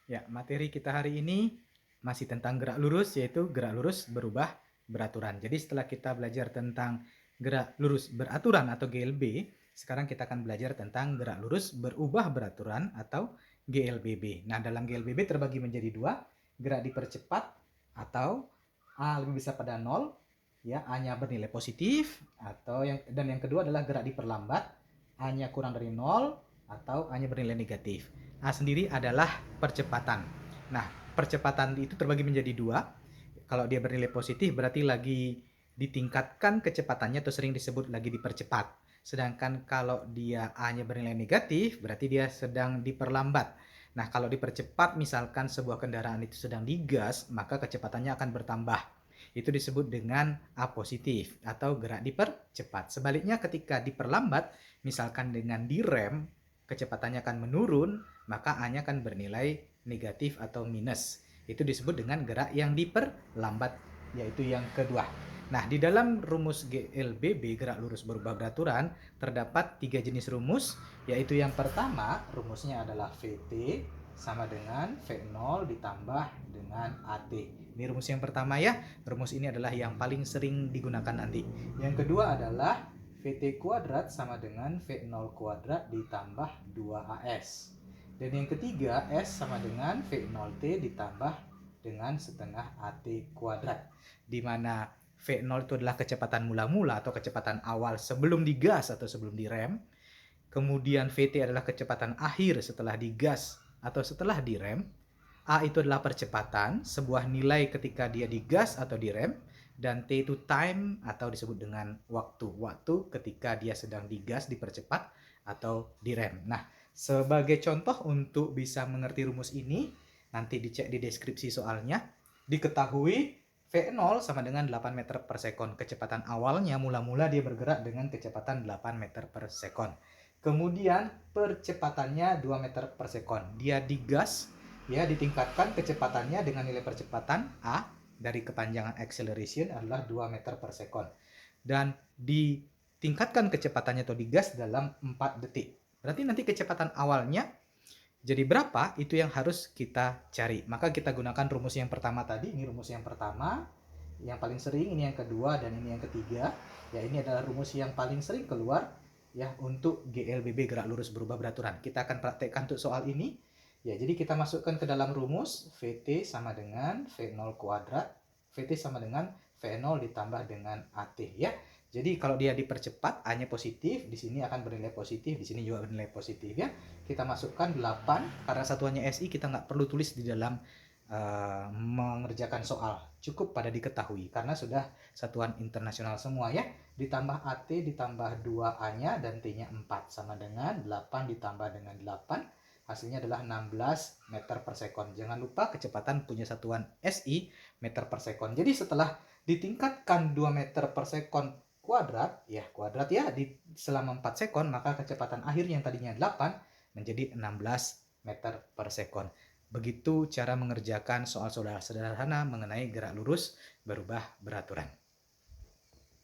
Ya, materi kita hari ini masih tentang gerak lurus, yaitu gerak lurus berubah beraturan. Jadi setelah kita belajar tentang gerak lurus beraturan atau GLB, sekarang kita akan belajar tentang gerak lurus berubah beraturan atau GLBB. Nah, dalam GLBB terbagi menjadi dua, gerak dipercepat atau A lebih besar pada 0, ya, A-nya bernilai positif, atau yang kedua adalah gerak diperlambat, A-nya kurang dari 0 atau A-nya bernilai negatif. A sendiri adalah percepatan. Nah, percepatan itu terbagi menjadi dua. Kalau dia bernilai positif berarti lagi ditingkatkan kecepatannya atau sering disebut lagi dipercepat. Sedangkan kalau dia A-nya bernilai negatif berarti dia sedang diperlambat. Nah, kalau dipercepat misalkan sebuah kendaraan itu sedang digas, maka kecepatannya akan bertambah. Itu disebut dengan A positif atau gerak dipercepat. Sebaliknya ketika diperlambat, misalkan dengan direm, kecepatannya akan menurun, maka A-nya akan bernilai negatif atau minus. Itu disebut dengan gerak yang diperlambat, yaitu yang kedua. Nah, di dalam rumus GLBB, gerak lurus berubah beraturan, terdapat 3 jenis rumus, yaitu yang pertama, rumusnya adalah VT sama dengan V0 ditambah dengan AT. Ini rumus yang pertama ya. Rumus ini adalah yang paling sering digunakan nanti. Yang kedua adalah VT kuadrat sama dengan V0 kuadrat ditambah 2AS. Dan yang ketiga, S sama dengan V0T ditambah dengan setengah AT kuadrat. Di mana V0 itu adalah kecepatan mula-mula atau kecepatan awal sebelum digas atau sebelum direm. Kemudian VT adalah kecepatan akhir setelah digas atau setelah direm. A itu adalah percepatan, sebuah nilai ketika dia digas atau direm. Dan T itu time atau disebut dengan waktu. Waktu ketika dia sedang digas, dipercepat, atau direm. Nah, sebagai contoh untuk bisa mengerti rumus ini, nanti dicek di deskripsi soalnya, diketahui V0 sama dengan 8 meter per sekon. Kecepatan awalnya mula-mula dia bergerak dengan kecepatan 8 meter per sekon. Kemudian percepatannya 2 meter per sekon. Dia digas, ya, ditingkatkan kecepatannya dengan nilai percepatan A dari kepanjangan acceleration adalah 2 meter per sekon. Dan ditingkatkan kecepatannya atau digas dalam 4 detik. Berarti nanti kecepatan awalnya jadi berapa, itu yang harus kita cari. Maka kita gunakan rumus yang pertama tadi. Ini rumus yang pertama, yang paling sering. Ini yang kedua, dan ini yang ketiga. Ya, ini adalah rumus yang paling sering keluar ya untuk GLBB, gerak lurus berubah beraturan. Kita akan praktekkan untuk soal ini. Ya, jadi kita masukkan ke dalam rumus VT sama dengan V0 kuadrat. VT sama dengan V0 ditambah dengan AT ya. Jadi kalau dia dipercepat, A-nya positif, di sini akan bernilai positif, di sini juga bernilai positif ya. Kita masukkan 8, karena satuannya SI kita nggak perlu tulis di dalam mengerjakan soal. Cukup pada diketahui, karena sudah satuan internasional semua ya. Ditambah AT ditambah 2A-nya dan T-nya 4, sama dengan 8 ditambah dengan 8. Hasilnya adalah 16 meter per sekon. Jangan lupa kecepatan punya satuan SI, meter per sekon. Jadi setelah ditingkatkan 2 meter per sekon kuadrat ya selama 4 sekon, maka kecepatan akhir yang tadinya 8 menjadi 16 meter per sekon. Begitu cara mengerjakan soal-soal sederhana mengenai gerak lurus berubah beraturan.